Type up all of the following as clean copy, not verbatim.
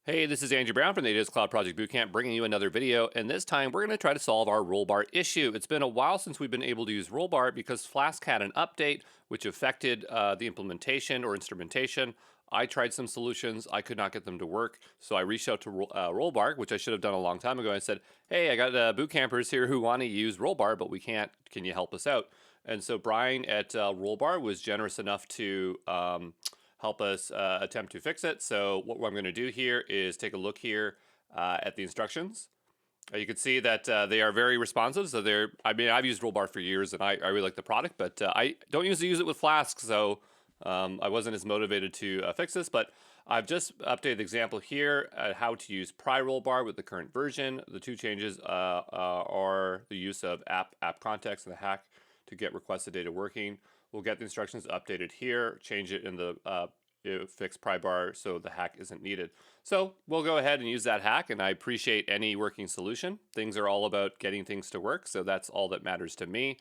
Hey, this is Andrew Brown from the AWS Cloud Project Bootcamp, bringing you another video, and this time we're going to try to solve our Rollbar issue. It's been a while since we've been able to use Rollbar because Flask had an update which affected the implementation or instrumentation. I tried some solutions, I could not get them to work, so I reached out to Rollbar, which I should have done a long time ago. I said, hey, I got boot campers here who want to use Rollbar, but we can't. Can you help us out? And so Brian at Rollbar was generous enough to help us attempt to fix it. So what I'm going to do here is take a look here at the instructions. You can see that they are very responsive. So I've used Rollbar for years and I really like the product, but I don't usually use it with Flask. So I wasn't as motivated to fix this, but I've just updated the example here at how to use pry Rollbar with the current version. The two changes are the use of app context and the hack to get requested data working. We'll get the instructions updated here, change it in the fix pry bar so the hack isn't needed. So we'll go ahead and use that hack, and I appreciate any working solution. Things are all about getting things to work, so that's all that matters to me.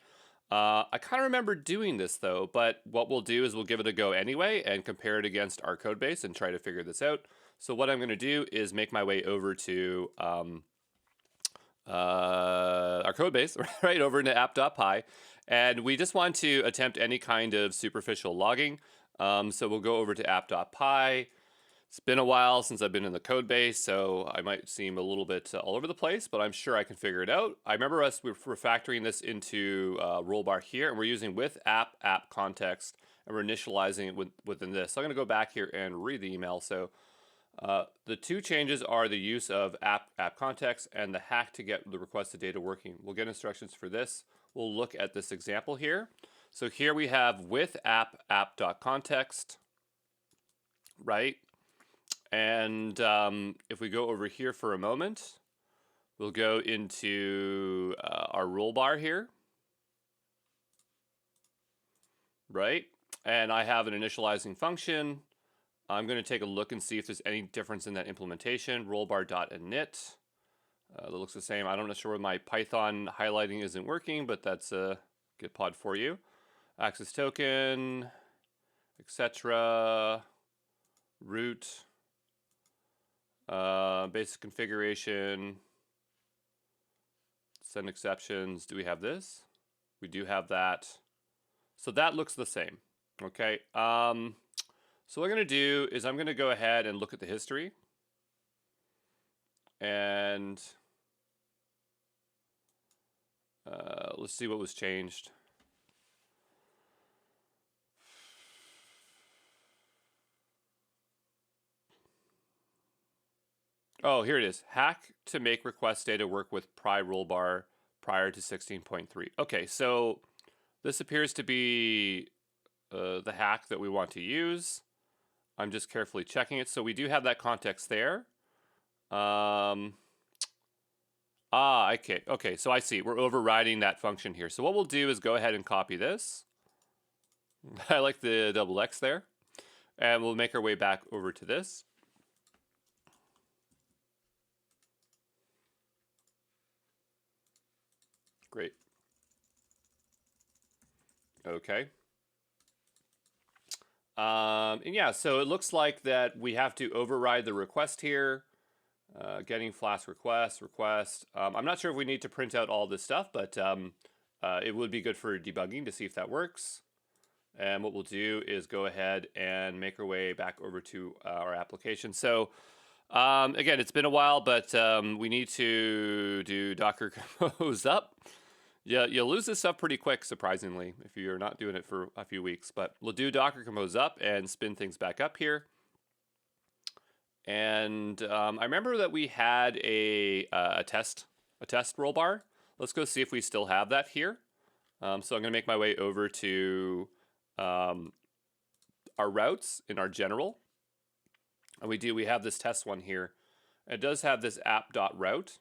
I kind of remember doing this though, but what we'll do is we'll give it a go anyway and compare it against our code base and try to figure this out. So what I'm going to do is make my way over to our code base, right over into app.py, and we just want to attempt any kind of superficial logging. So we'll go over to app.py. It's been a while since I've been in the code base, so I might seem a little bit all over the place, but I'm sure I can figure it out. I remember we're refactoring this into Rollbar here, and we're using with app context, and we're initializing it within this. So I'm going to go back here and read the email. So the two changes are the use of app context and the hack to get the requested data working. We'll get instructions for this. We'll look at this example here. So here we have with app.context, right? And if we go over here for a moment, we'll go into our Rollbar here, right? And I have an initializing function. I'm going to take a look and see if there's any difference in that implementation. Rollbar.init. That looks the same. I'm not sure my Python highlighting isn't working, but that's a good pod for you. Access token, etc. Root. Basic configuration. Send exceptions. Do we have this? We do have that. So that looks the same. Okay. So what I'm going to do is I'm going to go ahead and look at the history. And let's see what was changed. Oh, here it is. Hack to make request data work with pry Rollbar prior to 16.3. Okay, so this appears to be the hack that we want to use. I'm just carefully checking it. So we do have that context there. Okay, so I see. We're overriding that function here. So what we'll do is go ahead and copy this. I like the double X there. And we'll make our way back over to this. Great. Okay. And yeah, so it looks like that we have to override the request here. Getting Flask request. I'm not sure if we need to print out all this stuff, but it would be good for debugging to see if that works. And what we'll do is go ahead and make our way back over to our application. So again, it's been a while, but we need to do Docker compose up. Yeah, you'll lose this stuff pretty quick, surprisingly, if you're not doing it for a few weeks. But we'll do Docker compose up and spin things back up here. And I remember that we had a test Rollbar. Let's go see if we still have that here. So I'm going to make my way over to our routes in our general. And we have this test one here. It does have this app.route.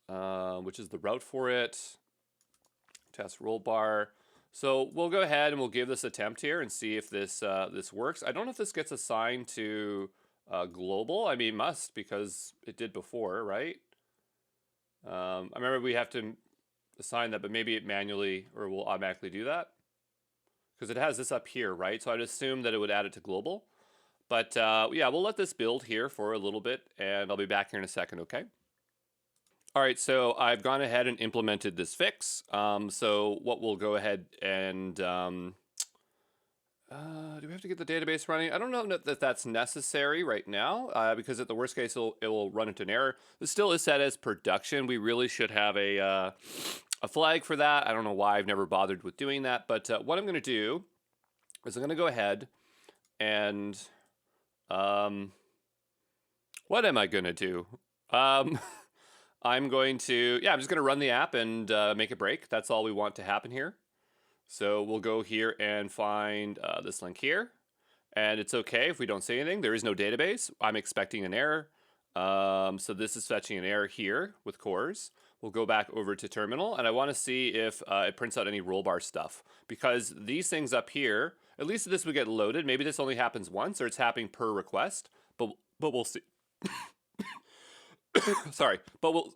Which is the route for it. Test Rollbar. So we'll go ahead and we'll give this attempt here and see if this works. I don't know if this gets assigned to global. I mean, must, because it did before, right? I remember we have to assign that, but maybe it manually or will automatically do that because it has this up here, right? So I'd assume that it would add it to global. But yeah, we'll let this build here for a little bit, and I'll be back here in a second, okay? All right, so I've gone ahead and implemented this fix. So what we'll go ahead and do we have to get the database running? I don't know that that's necessary right now because at the worst case, it will run into an error. This still is set as production. We really should have a flag for that. I don't know why I've never bothered with doing that, but what I'm going to do is I'm going to go ahead and what am I going to do? I'm going to, yeah, I'm just going to run the app and make a break. That's all we want to happen here. So we'll go here and find this link here. And it's okay if we don't say anything. There is no database. I'm expecting an error. So this is fetching an error here with cores. We'll go back over to terminal, and I want to see if it prints out any rollbar stuff. Because these things up here, at least this would get loaded. Maybe this only happens once, or it's happening per request. But we'll see. Sorry, but we'll.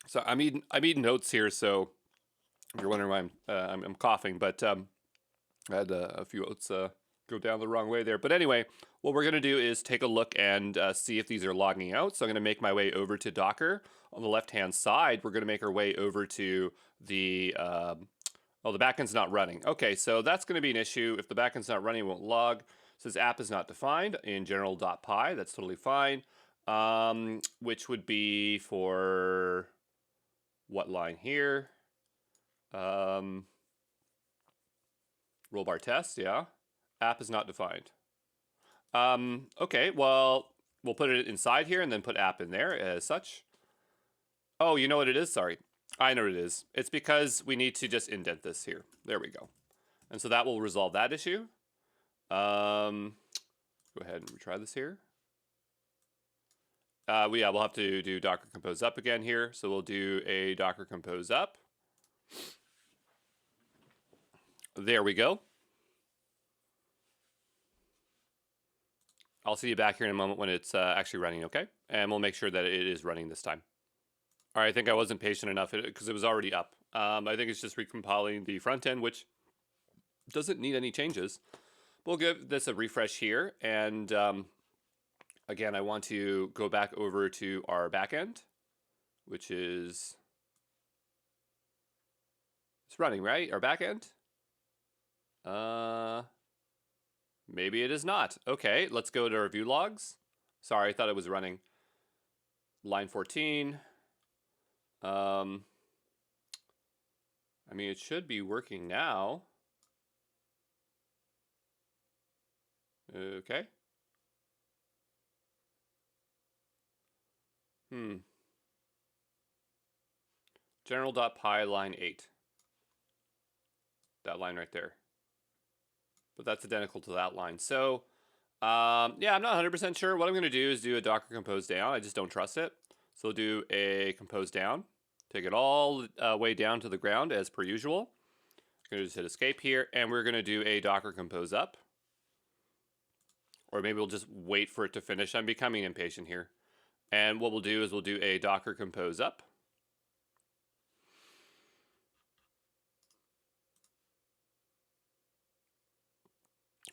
So I'm eating notes here, so if you're wondering why I'm coughing, but I had a few oats go down the wrong way there. But anyway, what we're going to do is take a look and see if these are logging out. So I'm going to make my way over to Docker. On the left-hand side, we're going to make our way over to the, oh, the backend's not running. Okay, so that's going to be an issue. If the backend's not running, it won't log. It says app is not defined in general.py. That's totally fine. Which would be for what line here? Rollbar test, yeah. App is not defined. Okay, well, we'll put it inside here and then put app in there as such. Oh, you know what it is? Sorry. I know what it is. It's because we need to just indent this here. There we go. And so that will resolve that issue. Go ahead and retry this here. Yeah, we'll have to do Docker compose up again here. So we'll do a Docker compose up. There we go. I'll see you back here in a moment when it's actually running, okay? And we'll make sure that it is running this time. All right, I think I wasn't patient enough because it was already up. I think it's just recompiling the front end, which doesn't need any changes. We'll give this a refresh here. And again, I want to go back over to our backend, which is, it's running, right? Our backend? Maybe it is not. Okay, let's go to our view logs. Sorry, I thought it was running. Line 14. I mean, it should be working now. Okay. General.py line 8. That line right there. But that's identical to that line. So, yeah, I'm not 100% sure. What I'm going to do is do a Docker compose down. I just don't trust it. So we'll do a compose down. Take it all way down to the ground as per usual. I'm going to just hit escape here. And we're going to do a Docker compose up. Or maybe we'll just wait for it to finish. I'm becoming impatient here. And what we'll do is we'll do a Docker compose up.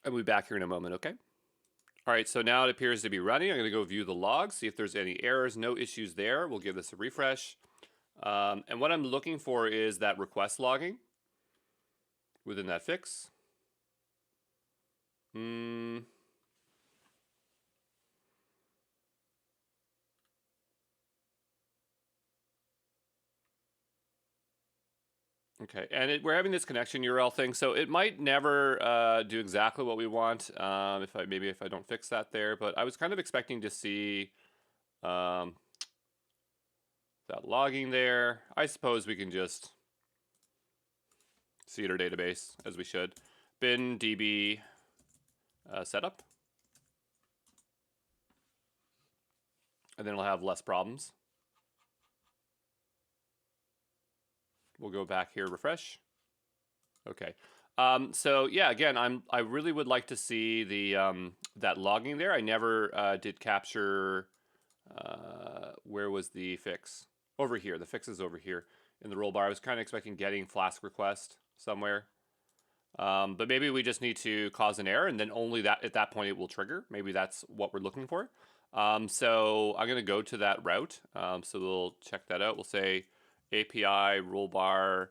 I'll be back here in a moment, okay? All right, so now it appears to be running. I'm going to go view the logs, see if there's any errors. No issues there. We'll give this a refresh. And what I'm looking for is that request logging within that fix. Okay, and we're having this connection URL thing, so it might never do exactly what we want if I don't fix that there. But I was kind of expecting to see that logging there. I suppose we can just see it our database as we should. Bin db setup, and then we'll have less problems. We'll go back here, refresh. Okay. So yeah, again, I really would like to see the that logging there. I never did capture. Where was the fix? Over here. The fix is over here in the rollbar. I was kind of expecting getting Flask request somewhere. But maybe we just need to cause an error, and then only that at that point it will trigger. Maybe that's what we're looking for. So I'm going to go to that route. So we'll check that out. We'll say API rollbar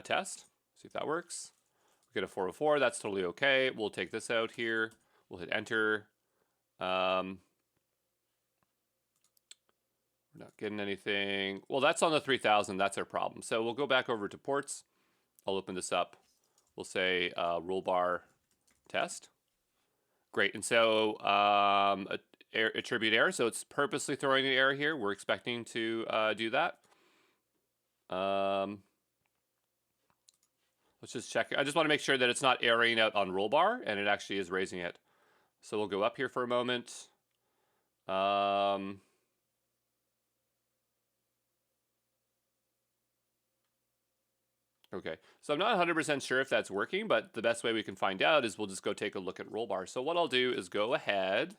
test. See if that works. We get a 404. That's totally okay. We'll take this out here. We'll hit enter. We're not getting anything. Well, that's on the 3000. That's our problem. So we'll go back over to ports. I'll open this up. We'll say rollbar test. Great. And so attribute error. So it's purposely throwing an error here. We're expecting to do that. Let's just check. I just want to make sure that it's not erroring out on rollbar and it actually is raising it. So we'll go up here for a moment. Okay, so I'm not 100% sure if that's working, but the best way we can find out is we'll just go take a look at Rollbar. So what I'll do is go ahead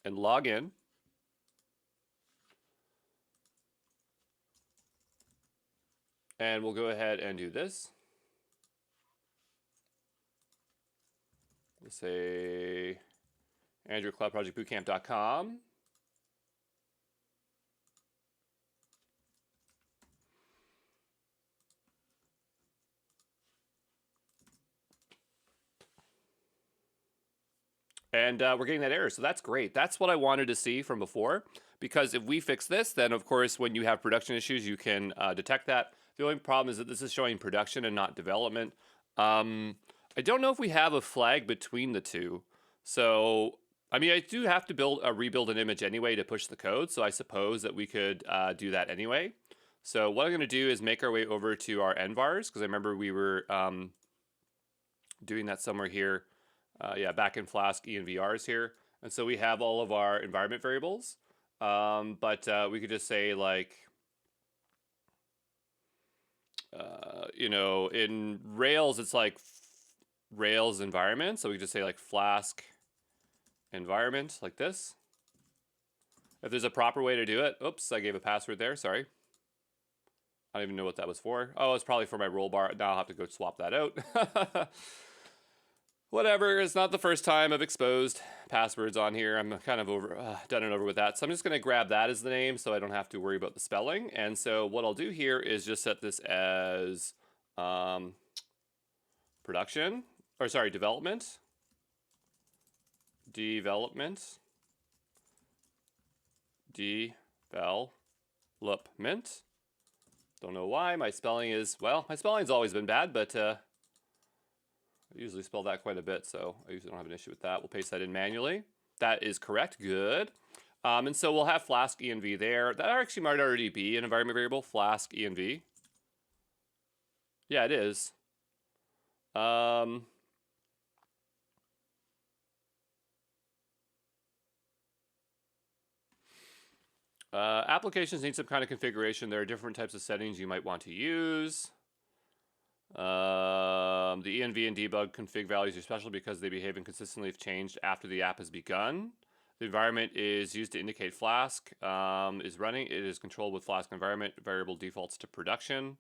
and log in. And we'll go ahead and do this. Let's say AndrewCloudProjectBootcamp.com. And we're getting that error, so that's great. That's what I wanted to see from before, because if we fix this, then of course when you have production issues, you can detect that. The only problem is that this is showing production and not development. I don't know if we have a flag between the two. So, I mean, I do have to rebuild an image anyway to push the code, so I suppose that we could do that anyway. So what I'm going to do is make our way over to our envars, because I remember we were doing that somewhere here. Yeah, back in Flask envrs here. And so we have all of our environment variables. But we could just say like, you know, in Rails, it's like Rails environment. So we just say like Flask environment like this. If there's a proper way to do it. Oops, I gave a password there. Sorry. I don't even know what that was for. Oh, it's probably for my rollbar. Now I'll have to go swap that out. Whatever, it's not the first time I've exposed passwords on here. I'm kind of done and over with that. So I'm just going to grab that as the name so I don't have to worry about the spelling. And so what I'll do here is just set this as production, or sorry, development. Development. Don't know why. My spelling is, well, my spelling's always been bad, but I usually spell that quite a bit, so I usually don't have an issue with that. We'll paste that in manually. That is correct. Good. And so we'll have Flask env there. That actually might already be an environment variable, Flask env. Yeah, it is. Applications need some kind of configuration. There are different types of settings you might want to use. The env and debug config values are special because they behave inconsistently if changed after the app has begun. The environment is used to indicate Flask is running. It is controlled with Flask environment. Variable defaults to production.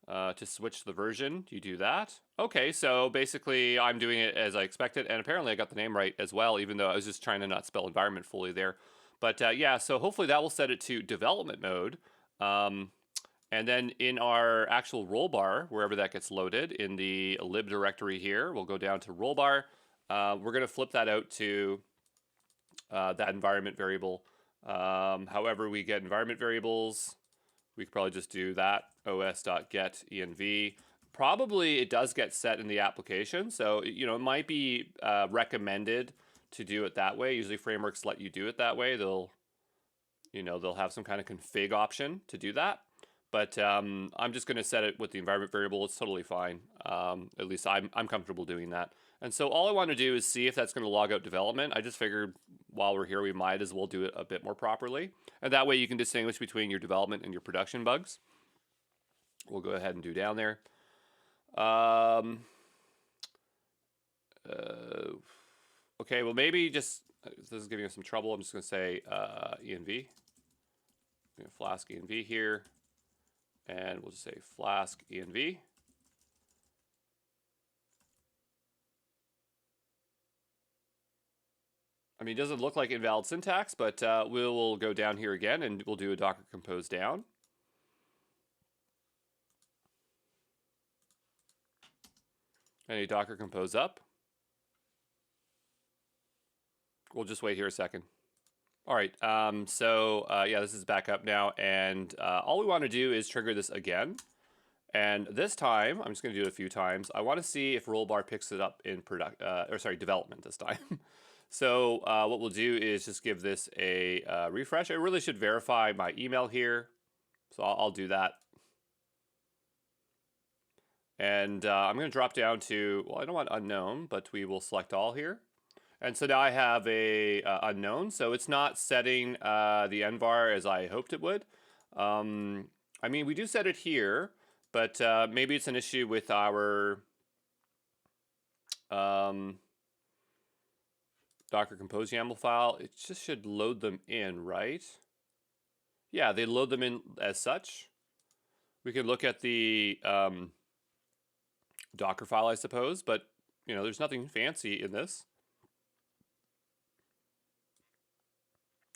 To switch the version, you do that. Okay, so basically I'm doing it as I expected, and apparently I got the name right as well, even though I was just trying to not spell environment fully there. But yeah, so hopefully that will set it to development mode. And then in our actual rollbar, wherever that gets loaded, in the lib directory here, we'll go down to rollbar. We're going to flip that out to that environment variable. However, we get environment variables. We could probably just do that, os.get env. Probably it does get set in the application, so you know it might be recommended to do it that way. Usually frameworks let you do it that way. They'll have some kind of config option to do that. But I'm just going to set it with the environment variable. It's totally fine. At least I'm comfortable doing that. And so all I want to do is see if that's going to log out development. I just figured while we're here, we might as well do it a bit more properly. And that way you can distinguish between your development and your production bugs. We'll go ahead and do down there. Okay, well maybe just, this is giving us some trouble. I'm just going to say env. Flask env here. And we'll just say Flask env. I mean, it doesn't look like invalid syntax, but we'll go down here again and we'll do a Docker compose down. And a Docker compose up. We'll just wait here a second. All right, yeah, this is back up now, and all we want to do is trigger this again. And this time, I'm just going to do it a few times. I want to see if Rollbar picks it up in development this time. So what we'll do is just give this a refresh. I really should verify my email here, so I'll do that. And I'm going to drop down to, well, I don't want unknown, but we will select all here. And so now I have a unknown, so it's not setting the nvar as I hoped it would. I mean, we do set it here, but maybe it's an issue with our Docker compose YAML file. It just should load them in, right? Yeah, they load them in as such. We can look at the Docker file, I suppose, but you know, there's nothing fancy in this.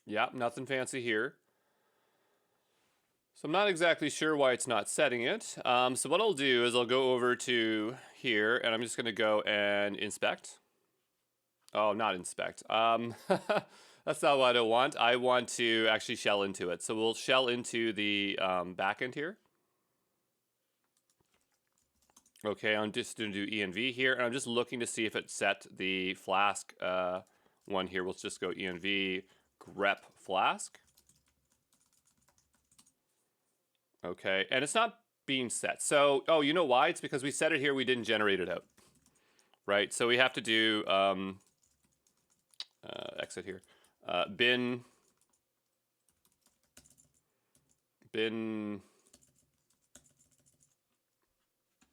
Yeah, nothing fancy here. So I'm not exactly sure why it's not setting it. So what I'll do is I'll go over to here, and I'm just going to go and inspect. Oh, not inspect. That's not what I want. I want to actually shell into it. So we'll shell into the backend here. Okay, I'm just going to do env here, and I'm just looking to see if it set the Flask one here. We'll just go env grep Flask. Okay, and it's not being set. So, oh, you know why? It's because we set it here, we didn't generate it out. Right, so we have to do, exit here, bin,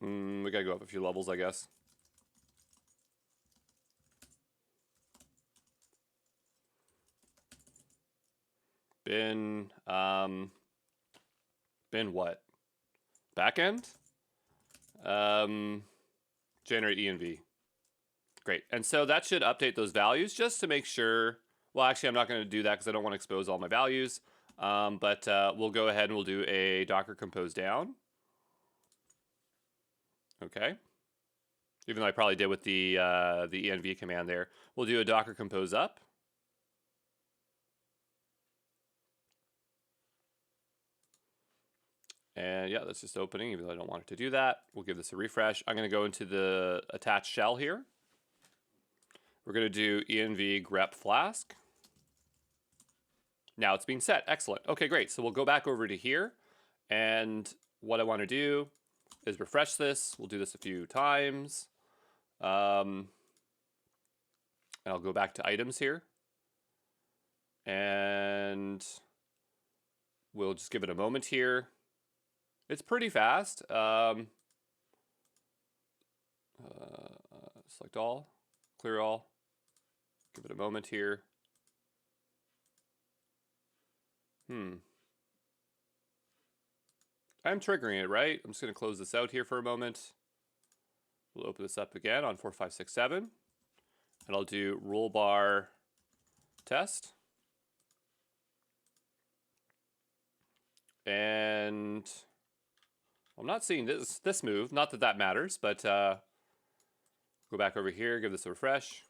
we gotta go up a few levels, I guess. Bin what? Backend? Generate env. Great. And so that should update those values just to make sure. Well, actually, I'm not going to do that because I don't want to expose all my values. But we'll go ahead and we'll do a Docker compose down. Okay. Even though I probably did with the env command there. We'll do a Docker compose up. And yeah, that's just opening, even though I don't want it to do that. We'll give this a refresh. I'm going to go into the attached shell here. We're going to do env grep Flask. Now it's being set. Excellent. Okay, great. So we'll go back over to here. And what I want to do is refresh this. We'll do this a few times. And I'll go back to items here. And we'll just give it a moment here. It's pretty fast. Select all, clear all. Give it a moment here. I'm triggering it, right? I'm just going to close this out here for a moment. We'll open this up again on 4567. And I'll do rollbar test. And I'm not seeing this move. Not that that matters, but go back over here, give this a refresh.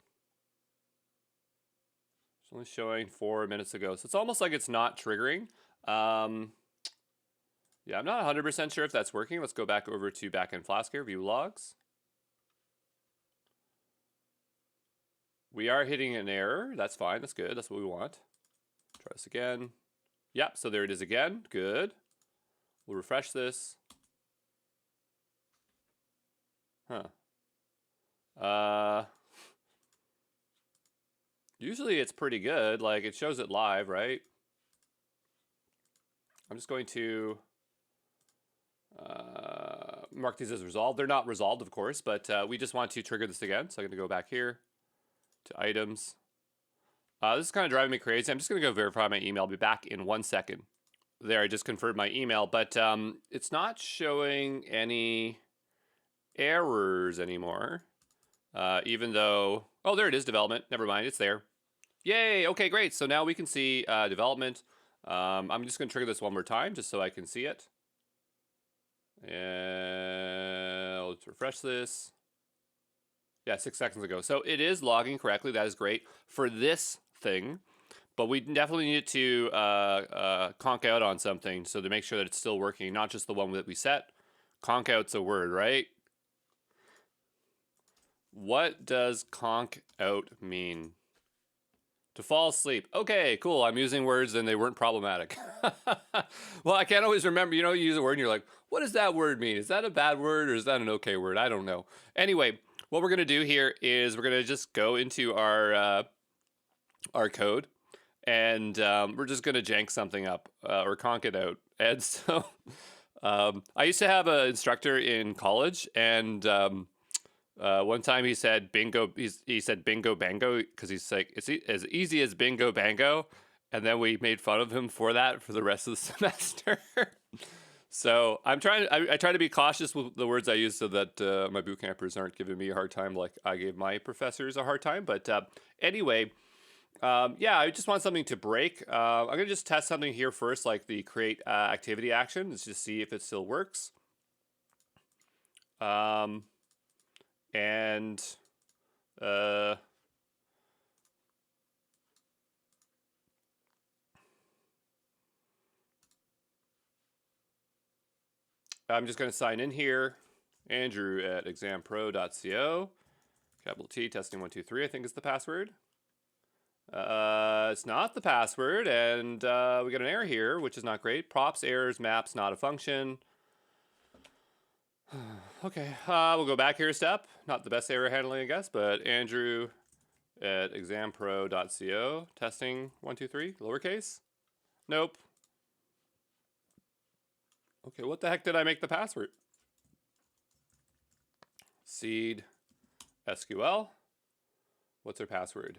It's only showing 4 minutes ago. So it's almost like it's not triggering. Yeah, I'm not 100% sure if that's working. Let's go back over to backend Flask here, view logs. We are hitting an error. That's fine. That's good. That's what we want. Try this again. Yep, so there it is again. Good. We'll refresh this. Usually it's pretty good. Like, it shows it live, right? I'm just going to mark these as resolved. They're not resolved, of course, but we just want to trigger this again. So I'm going to go back here to items. This is kind of driving me crazy. I'm just going to go verify my email. I'll be back in 1 second. There, I just confirmed my email, but it's not showing any errors anymore. Even though, oh, there it is, development. Never mind, it's there. Yay! Okay, great. So now we can see development. I'm just going to trigger this one more time just so I can see it. And let's refresh this. Yeah, 6 seconds ago. So it is logging correctly. That is great for this thing. But we definitely need to conk out on something so to make sure that it's still working, not just the one that we set. Conk out's a word, right? What does conk out mean? To fall asleep. Okay, cool. I'm using words and they weren't problematic. Well, I can't always remember. You use a word and you're like, what does that word mean? Is that a bad word or is that an okay word? I don't know. Anyway, what we're going to do here is we're going to just go into our code and we're just going to jank something up or conk it out. And so I used to have an instructor in college and one time he said bingo. He said bingo bango because he's like it's as easy as bingo bango, and then we made fun of him for that for the rest of the semester. So I'm trying. I try to be cautious with the words I use so that my boot campers aren't giving me a hard time like I gave my professors a hard time. But anyway, yeah, I just want something to break. I'm gonna just test something here first, like the create activity action. Let's just see if it still works. And I'm just going to sign in here. Andrew at exampro.co. Capital T, testing 1, 2, 3, I think is the password. It's not the password, and we got an error here, which is not great. Props, errors, maps, not a function. Okay, we'll go back here a step. Not the best error handling, I guess, but Andrew at exampro.co. Testing 1, 2, 3, lowercase. Nope. Okay, what the heck did I make the password? Seed SQL. What's our password?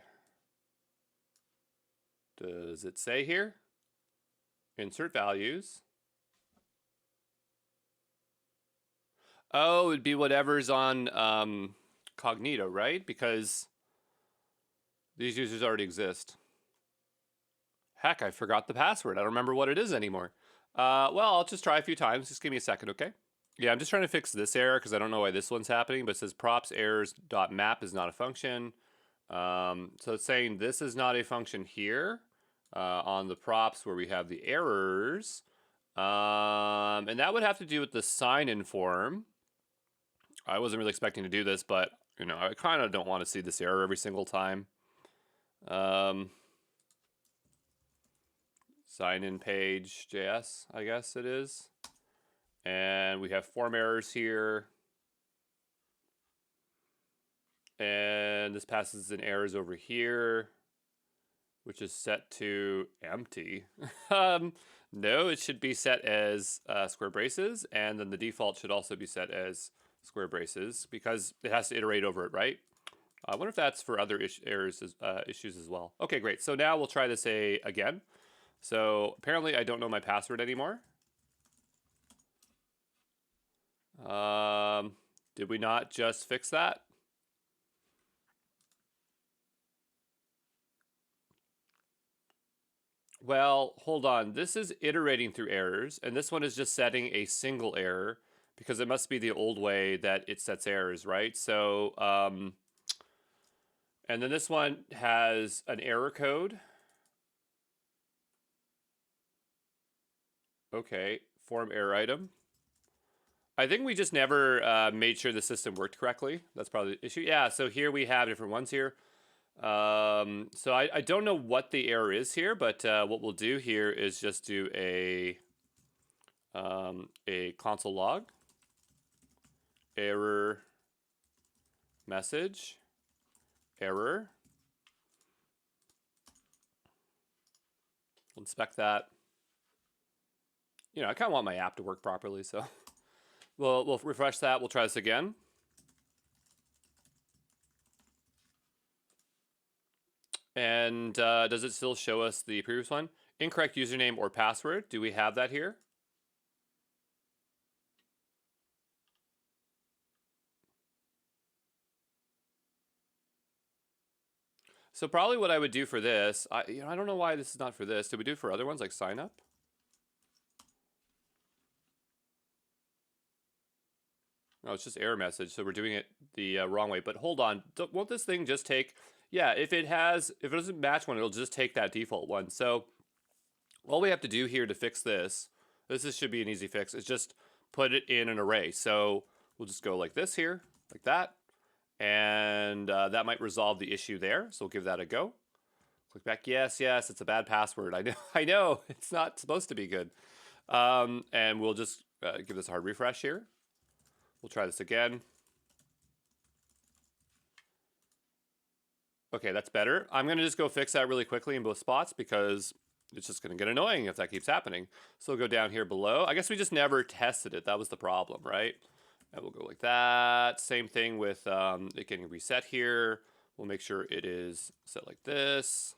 Does it say here? Insert values. Oh, it'd be whatever's on Cognito, right? Because these users already exist. Heck, I forgot the password. I don't remember what it is anymore. Well, I'll just try a few times. Just give me a second, okay? Yeah, I'm just trying to fix this error because I don't know why this one's happening, but it says props errors.map is not a function. So it's saying this is not a function here on the props where we have the errors. And that would have to do with the sign-in form. I wasn't really expecting to do this, but I kind of don't want to see this error every single time. Sign-in page JS, I guess it is. And we have form errors here. And this passes in errors over here, which is set to empty. No, it should be set as square braces, and then the default should also be set as square braces because it has to iterate over it, right? I wonder if that's for other issues as well. Okay, great. So now we'll try this again. So apparently I don't know my password anymore. Did we not just fix that? Well, hold on. This is iterating through errors, and this one is just setting a single error because it must be the old way that it sets errors, right? So, and then this one has an error code. Okay, form error item. I think we just never made sure the system worked correctly. That's probably the issue. Yeah, so here we have different ones here. So I don't know what the error is here, but what we'll do here is just do a console log error message error. We'll inspect that. I kind of want my app to work properly, so we'll refresh that. We'll try this again. And does it still show us the previous one? Incorrect username or password. Do we have that here? So probably what I would do for this, I don't know why this is not for this. Did we do it for other ones like sign up? No, it's just error message. So we're doing it the wrong way. But hold on, won't this thing just take? Yeah, if it doesn't match one, it'll just take that default one. So all we have to do here to fix this, should be an easy fix, is just put it in an array. So we'll just go like this here, like that. And that might resolve the issue there. So we'll give that a go. Click back. Yes, it's a bad password. I know, I know. It's not supposed to be good. And we'll just give this a hard refresh here. We'll try this again. Okay, that's better. I'm going to just go fix that really quickly in both spots because it's just going to get annoying if that keeps happening. So we'll go down here below. I guess we just never tested it. That was the problem, right? And we'll go like that. Same thing with it getting reset here. We'll make sure it is set like this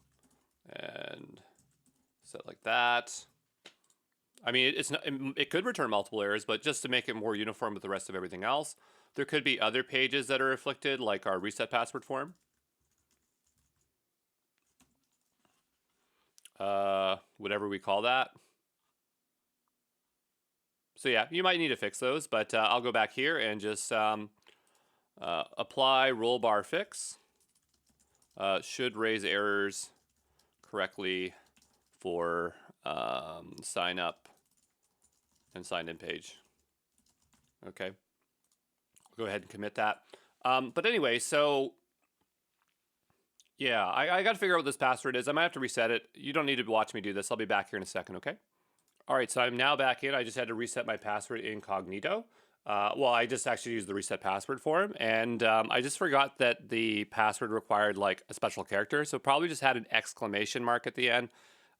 and set like that. I mean, it could return multiple errors, but just to make it more uniform with the rest of everything else, there could be other pages that are afflicted, like our reset password form. Whatever we call that. So yeah, you might need to fix those, but I'll go back here and just apply rollbar fix. Should raise errors correctly for sign up and sign in page. Okay, I'll go ahead and commit that. But anyway, so yeah, I got to figure out what this password is. I might have to reset it. You don't need to watch me do this. I'll be back here in a second, okay? All right, so I'm now back in. I just had to reset my password incognito. Well, I just actually used the reset password form, and I just forgot that the password required like a special character, so probably just had an exclamation mark at the end.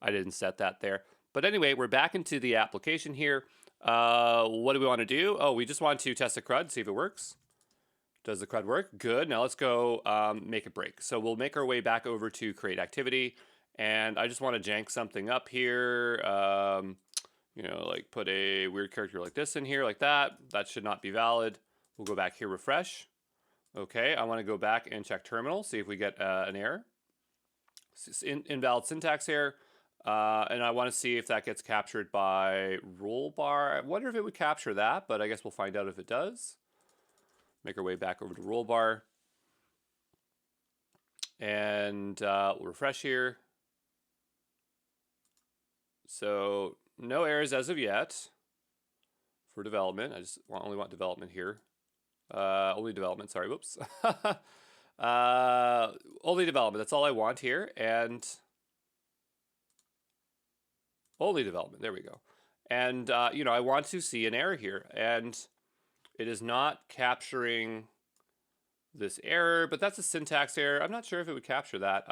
I didn't set that there. But anyway, we're back into the application here. What do we want to do? Oh, we just want to test the CRUD, see if it works. Does the CRUD work? Good. Now let's go make a break. So we'll make our way back over to create activity, and I just want to jank something up here. You know, like put a weird character like this in here, like that. That should not be valid. We'll go back here, refresh. Okay, I want to go back and check terminal, see if we get an error. Invalid syntax error. And I want to see if that gets captured by Rollbar. I wonder if it would capture that, but I guess we'll find out if it does. Make our way back over to Rollbar. And we'll refresh here. So no errors as of yet for development. I just only want development here. Only development, sorry, whoops. Only development, that's all I want here. And only development, there we go. And, you know, I want to see an error here. And it is not capturing this error, but that's a syntax error. I'm not sure if it would capture that.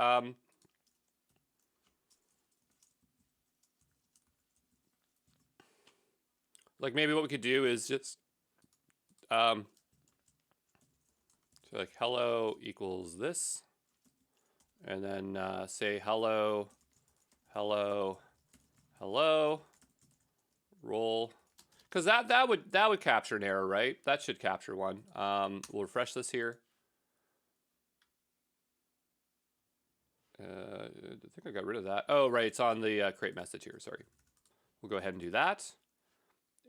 Like maybe what we could do is just so like hello equals this, and then say hello, hello, hello, roll, because that would capture an error, right? That should capture one. We'll refresh this here. I think I got rid of that. Oh, right, it's on the create message here. Sorry. We'll go ahead and do that.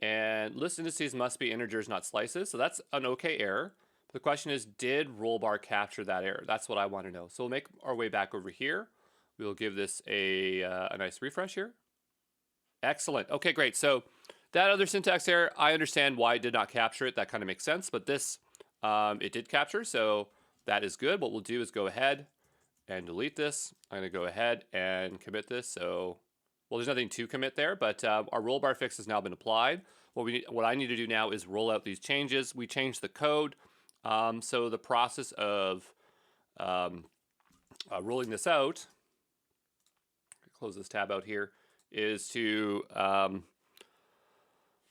And list indices must be integers, not slices. So that's an okay error. The question is, did Rollbar capture that error? That's what I want to know. So we'll make our way back over here. We'll give this a nice refresh here. Excellent. Okay, great. So that other syntax error, I understand why it did not capture it. That kind of makes sense. But this, it did capture. So that is good. What we'll do is go ahead and delete this. I'm going to go ahead and commit this. So, well, there's nothing to commit there, but our Rollbar fix has now been applied. What I need to do now is roll out these changes. We changed the code. So the process of rolling this out, close this tab out here, is to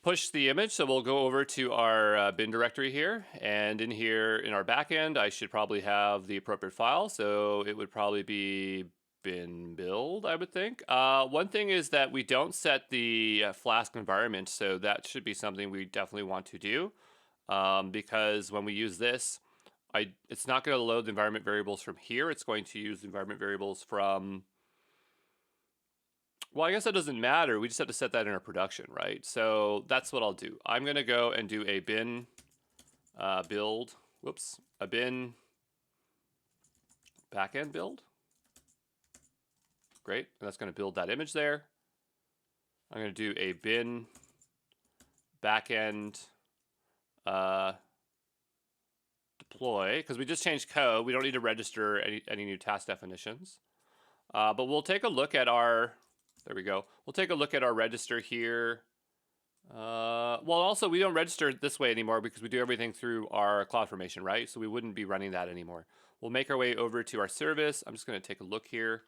push the image. So we'll go over to our bin directory here, and in here in our backend, I should probably have the appropriate file. So it would probably be bin build, I would think. One thing is that we don't set the Flask environment, so that should be something we definitely want to do, because when we use this, it's not going to load the environment variables from here. It's going to use the environment variables from, well, I guess that doesn't matter. We just have to set that in our production, right? So that's what I'll do. I'm going to go and do a bin build, a bin backend build. Great, and that's going to build that image there. I'm going to do a bin backend deploy, because we just changed code. We don't need to register any new task definitions. But we'll take a look at our, there we go. We'll take a look at our register here. Well, also, we don't register this way anymore because we do everything through our CloudFormation, right? So we wouldn't be running that anymore. We'll make our way over to our service. I'm just going to take a look here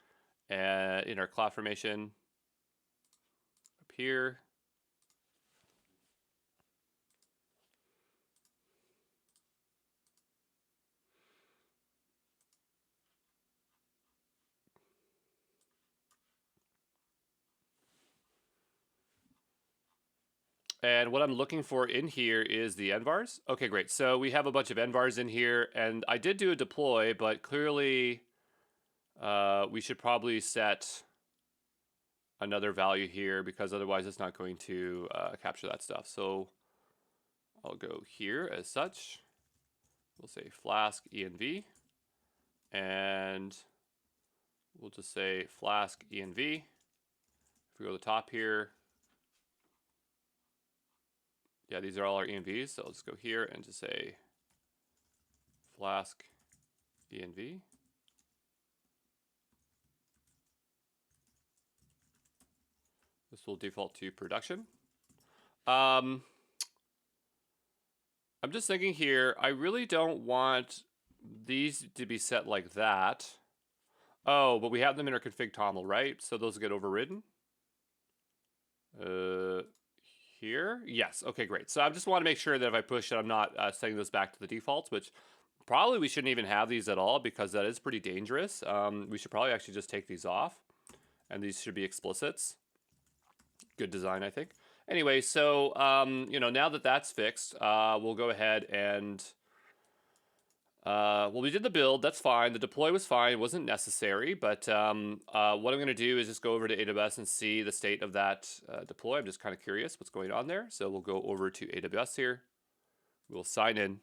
in our CloudFormation up here. And what I'm looking for in here is the envars. Okay, great. So we have a bunch of envars in here, and I did do a deploy, but clearly we should probably set another value here because otherwise it's not going to capture that stuff. So I'll go here as such. We'll say Flask env, and we'll just say Flask env. If we go to the top here, yeah, these are all our envs. So I'll just go here and just say Flask env. This will default to production. I'm just thinking here, I really don't want these to be set like that. Oh, but we have them in our config toml, right? So those get overridden. Here? Yes. Okay, great. So I just want to make sure that if I push it, I'm not setting this back to the defaults, which probably we shouldn't even have these at all because that is pretty dangerous. We should probably actually just take these off, and these should be explicits. Good design, I think. Anyway, so you know, now that that's fixed, we'll go ahead and well, we did the build. That's fine. The deploy was fine. It wasn't necessary. But what I'm going to do is just go over to AWS and see the state of that deploy. I'm just kind of curious what's going on there. So we'll go over to AWS here. We'll sign in.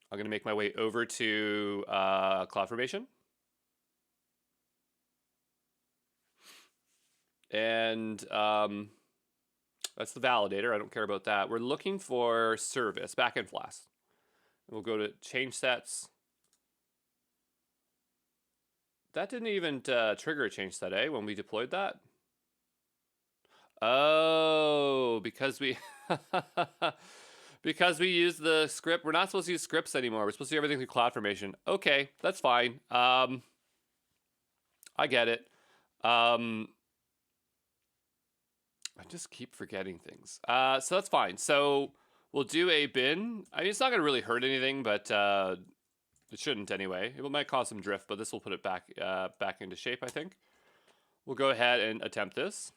I'm going to make my way over to CloudFormation. And that's the validator. I don't care about that. We're looking for service, backend Flask. We'll go to change sets. That didn't even trigger a change set, when we deployed that? Oh, because we because we use the script. We're not supposed to use scripts anymore. We're supposed to do everything through CloudFormation. Okay, that's fine. I get it. I just keep forgetting things. So that's fine. So we'll do a bin. I mean, it's not going to really hurt anything, but it shouldn't anyway. It might cause some drift, but this will put it back into shape, I think. We'll go ahead and attempt this.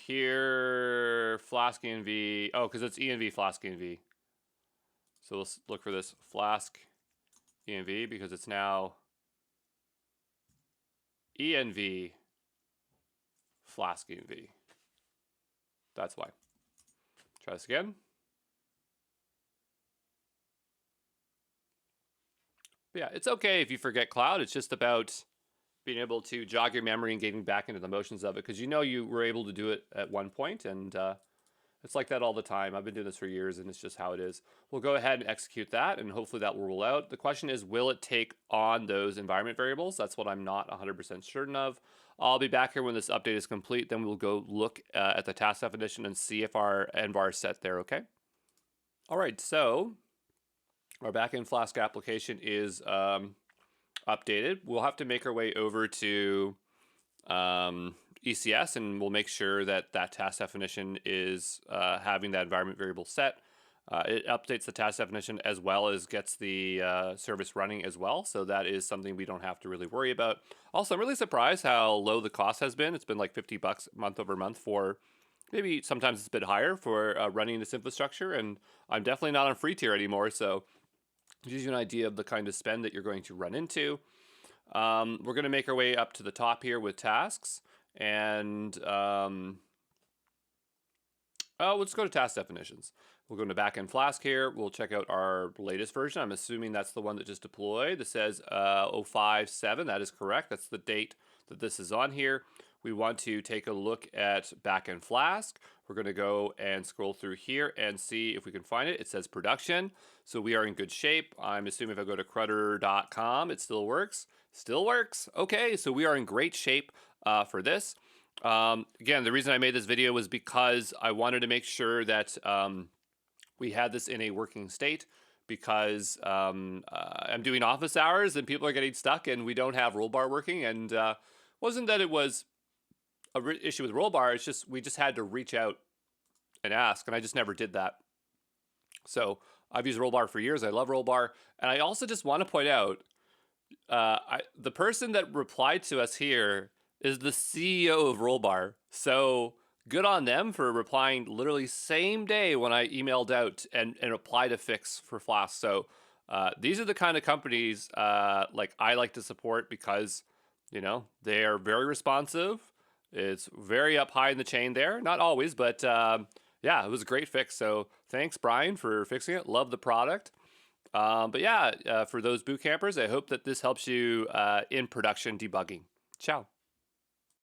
Here, Flask env. Oh, because it's env Flask env. So we'll look for this Flask env because it's now env Flask env. That's why. Try this again. But yeah, it's okay if you forget cloud. It's just about being able to jog your memory and getting back into the motions of it, because you know you were able to do it at one point, and it's like that all the time. I've been doing this for years, and it's just how it is. We'll go ahead and execute that, and hopefully that will roll out. The question is, will it take on those environment variables? That's what I'm not 100% certain of. I'll be back here when this update is complete. Then we'll go look at the task definition and see if our envar is set there, okay? All right, so our backend Flask application is updated. We'll have to make our way over to ECS, and we'll make sure that that task definition is having that environment variable set. It updates the task definition as well as gets the service running as well. So that is something we don't have to really worry about. Also, I'm really surprised how low the cost has been. It's been like $50 month over month for Maybe sometimes it's a bit higher for running this infrastructure, and I'm definitely not on free tier anymore, so it gives you an idea of the kind of spend that you're going to run into. We're going to make our way up to the top here with tasks, and let's go to task definitions. We'll go into backend Flask here. We'll check out our latest version. I'm assuming that's the one that just deployed. That says 057. That is correct. That's the date that this is on here. We want to take a look at backend Flask. We're going to go and scroll through here and see if we can find it. It says production. So we are in good shape. I'm assuming if I go to crutter.com, it still works. Still works. Okay, so we are in great shape for this. Again, the reason I made this video was because I wanted to make sure that we had this in a working state, because I'm doing office hours and people are getting stuck and we don't have Rollbar working. And wasn't that it was a issue with Rollbar, it's just we just had to reach out and ask, and I just never did that. So I've used Rollbar for years. I love Rollbar. And I also just want to point out, the person that replied to us here is the CEO of Rollbar. So good on them for replying literally same day when I emailed out and applied a fix for Flask. So these are the kind of companies like I like to support, because they are very responsive. It's very up high in the chain there. Not always, but yeah, it was a great fix. So thanks, Brian, for fixing it. Love the product. But yeah, for those boot campers, I hope that this helps you in production debugging. Ciao.